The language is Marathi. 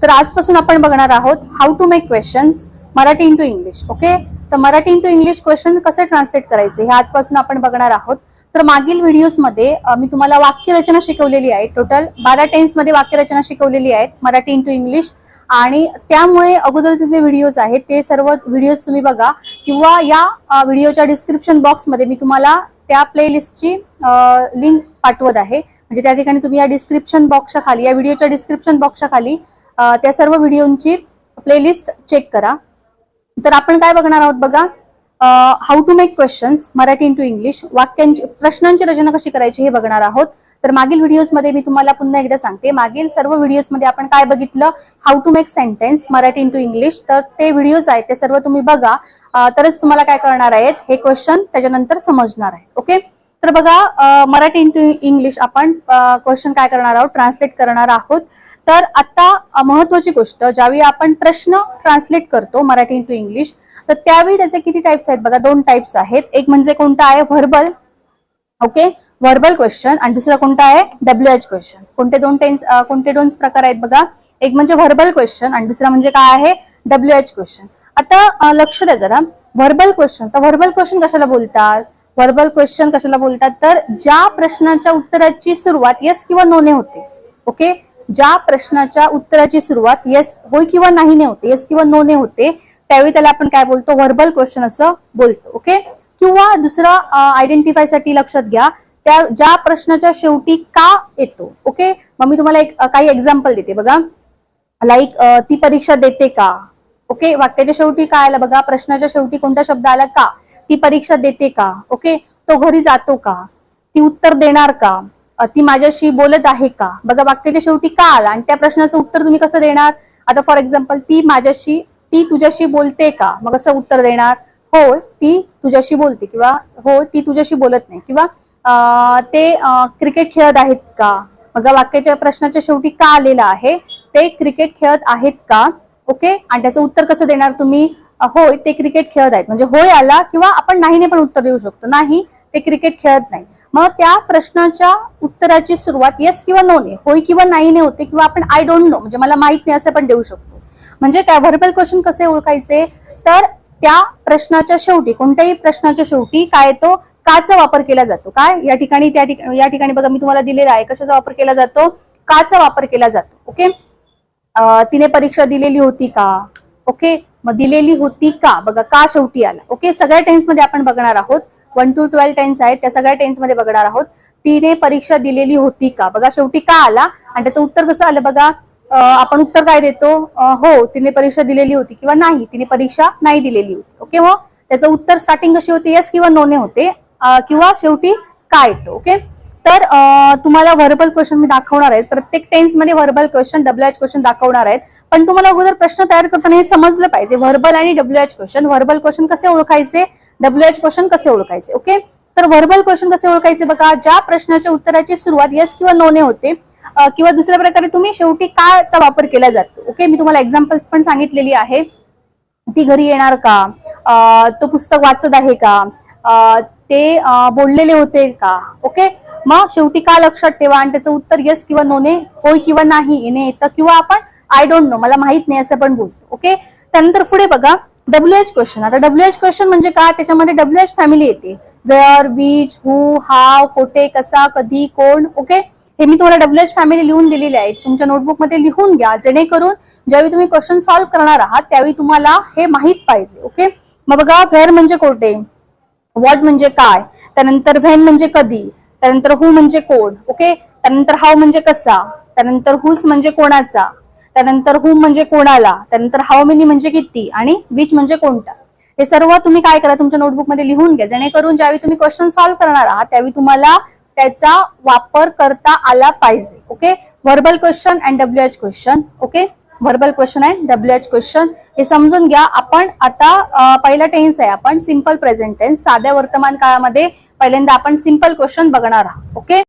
तर आजपासून आपण बघणार आहोत how to make questions Marathi into English. Okay, तर मराठी इंटू इंग्लिश क्वेश्चन कसे ट्रान्सलेट करायचे हे आजपासून आपण बघणार आहोत. तर मागील व्हिडिओजमध्ये मी तुम्हाला वाक्यरचना शिकवलेली आहे. टोटल 12 टेन्स मध्ये वाक्यरचना शिकवलेली आहेत मराठी इंटू इंग्लिश. आणि त्यामुळे अगोदरचे जे व्हिडिओज आहेत ते सर्व व्हिडिओज तुम्ही बघा, किंवा या व्हिडिओच्या डिस्क्रिप्शन बॉक्समध्ये मी तुम्हाला त्या प्लेलिस्टची लिंक पाठवत आहे. म्हणजे त्या ठिकाणी तुम्ही या डिस्क्रिप्शन बॉक्सच्या खाली, या व्हिडिओच्या डिस्क्रिप्शन बॉक्सच्या खाली त्या सर्व व्हिडिओची प्लेलिस्ट चेक करा. तर आपण काय बघणार आहोत बघा, how to make questions Marathi into English, वाक्यांची प्रश्नांची रचना कशी करायची हे बघणार आहोत. तर मागील व्हिडिओजमध्ये मी तुम्हाला पुन्हा एकदा सांगते, मागील सर्व व्हिडिओजमध्ये आपण काय बघितलं, how to make sentence Marathi into English. तर ते व्हिडिओज आहेत ते सर्व तुम्ही बघा, तरच तुम्हाला काय करणार आहेत हे क्वेश्चन त्याच्यानंतर समजणार आहे. ओके, तर बघा मराठी इंटू इंग्लिश आपण क्वेश्चन काय करणार आहोत, ट्रान्सलेट करणार आहोत. तर आता महत्वाची गोष्ट, ज्यावेळी आपण प्रश्न ट्रान्सलेट करतो मराठी इंटू इंग्लिश, तर त्यावेळी त्याचे किती टाइप्स आहेत बघा, 2 टाइप्स आहेत. एक म्हणजे कोणता आहे, व्हर्बल. Okay, verbal question. आणि दुसरा कोणता आहे, WH क्वेश्चन. कोणते दोन प्रकार आहेत बघा, एक म्हणजे व्हर्बल क्वेश्चन आणि दुसरा म्हणजे काय आहे, WH क्वेश्चन. आता लक्ष द्या जरा, व्हर्बल क्वेश्चन. तर व्हर्बल क्वेश्चन कशाला बोलतात, व्हर्बल क्वेश्चन कशाला बोलतात, तर ज्या प्रश्नाच्या उत्तराची सुरुवात येस किंवा नो ने होते. ओके, ज्या प्रश्नाच्या उत्तराची सुरुवात येस, होय किंवा नाही ने होते, येस किंवा नो ने होते, त्यावेळी त्याला आपण काय बोलतो, व्हर्बल क्वेश्चन असं बोलतो. ओके, किंवा दुसरं आयडेंटिफाय साठी लक्षात घ्या, त्या ज्या प्रश्नाच्या शेवटी का येतो. ओके, मग मी तुम्हाला काही एक्झाम्पल देते बघा, लाईक ती परीक्षा देते का. ओके, वाक्याच्या शेवटी काय आलं बघा, प्रश्नाच्या शेवटी कोणता शब्द आला, का. ती परीक्षा देते का. ओके, तो घरी जातो का, ती उत्तर देणार का, ती माझ्याशी बोलत आहे का. बघा, वाक्याच्या शेवटी का आला आणि त्या प्रश्नाचं उत्तर तुम्ही कसं देणार. आता फॉर एक्झाम्पल, ती तुझ्याशी बोलते का, मग असं उत्तर देणार, हो ती तुझ्याशी बोलते, किंवा हो ती तुझ्याशी बोलत नाही, किंवा ते क्रिकेट खेळत आहेत का. बघा, वाक्याच्या प्रश्नाच्या शेवटी का आलेला आहे, ते क्रिकेट खेळत आहेत का. ओके, आणि त्याचं उत्तर कसं देणार तुम्ही, होय ते क्रिकेट खेळत आहेत. म्हणजे होय आला, किंवा आपण नाहीने पण उत्तर देऊ शकतो, नाही ते क्रिकेट खेळत नाही. मग त्या प्रश्नाच्या उत्तराची सुरुवात येस किंवा नो ने, होय किंवा नाही ने होते, किंवा आपण आय डोंट नो, म्हणजे मला माहित नाही असं पण देऊ शकतो. म्हणजे काय, व्हर्बल क्वेश्चन कसे ओळखायचे, तर त्या प्रश्नाच्या शेवटी, कोणत्याही प्रश्नाच्या शेवटी काय येतो, काचा वापर केला जातो. काय या ठिकाणी बघा, मी तुम्हाला दिलेला आहे, कशाचा वापर केला जातो, काचा वापर केला जातो. ओके, तिने परीक्षा दिलेली होती का. ओके, मग दिलेली होती का, बघा का शेवटी आला. ओके, सगळ्या टेन्स मध्ये आपण बघणार आहोत, 1 to 12 टेन्स आहेत, त्या सगळ्या टेन्स मध्ये बघणार आहोत. तिने परीक्षा दिलेली होती का, बघा शेवटी का आला आणि त्याचं उत्तर कसं आलं बघा. आपण उत्तर काय देतो, हो तिने परीक्षा दिलेली होती, किंवा नाही तिने परीक्षा नाही दिलेली होती. ओके, हो त्याचं उत्तर स्टार्टिंग कशी होती, येस किंवा नो ने होते, किंवा शेवटी काय येतो. ओके, तर तुम्हाला व्हर्बल क्वेश्चन मी दाखवणार आहे, प्रत्येक टेन्स मध्ये व्हर्बल क्वेश्चन, WH क्वेश्चन दाखवणार आहेत. पण तुम्हाला अगोदर प्रश्न तयार करताना हे समजलं पाहिजे, व्हर्बल आणि WH क्वेश्चन, व्हर्बल क्वेश्चन कसे ओळखायचे, WH क्वेश्चन कसे ओळखायचे. ओके, तर व्हर्बल क्वेश्चन कसे ओळखायचे बघा, ज्या प्रश्नाच्या उत्तराची सुरुवात येस किंवा नो ने होते, किंवा दुसऱ्या प्रकारे तुम्ही शेवटी काचा वापर केला जातो. ओके, मी तुम्हाला एक्झाम्पल्स पण सांगितलेली आहे. ती घरी येणार का, तो पुस्तक वाचत आहे का, ते बोललेले होते का. ओके, मग शेवटी का लक्षात ठेवा आणि त्याचं उत्तर येस किंवा नो ने, होय किंवा नाही येणे येतं, किंवा आपण आय डोंट नो, मला माहित नाही असं पण बोलतो. ओके, त्यानंतर पुढे बघा WH क्वेश्चन. आता WH क्वेश्चन म्हणजे काय, त्याच्यामध्ये WH फॅमिली येते, वेअर, विच, हू, हाव, कोठे, कसा, कधी, कोण. ओके, हे मी तुम्हाला WH फॅमिली लिहून दिलेली आहे, तुमच्या नोटबुक मध्ये लिहून घ्या, जेणेकरून ज्यावेळी तुम्ही क्वेश्चन सॉल्व्ह करणार आहात त्यावेळी तुम्हाला हे माहित पाहिजे. ओके, मग बघा, वेअर म्हणजे कोठे, व्हॉट म्हणजे काय, त्यानंतर व्हेन म्हणजे कधी, त्यानंतर हू म्हणजे कोण. ओके, त्यानंतर हाव म्हणजे कसा, त्यानंतर हुस म्हणजे कोणाचा, त्यानंतर हुम म्हणजे कोणाला, त्यानंतर हाव मेनी म्हणजे किती, आणि विच म्हणजे कोणता. हे सर्व तुम्ही काय करा, तुमच्या नोटबुक मध्ये लिहून घ्या, जेणेकरून ज्यावेळी तुम्ही क्वेश्चन सॉल्व्ह करणार आहात त्यावेळी तुम्हाला त्याचा वापर करता आला पाहिजे. Okay, verbal question and WH question. Okay, verbal question and WH question हे समजून घ्या. आपण आता पहिला टेन्स आहे, आपण सिंपल प्रेझेंट टेन्स, साध्या वर्तमान काळामध्ये पहिल्यांदा आपण सिंपल क्वेश्चन बघणार आहोत. ओके.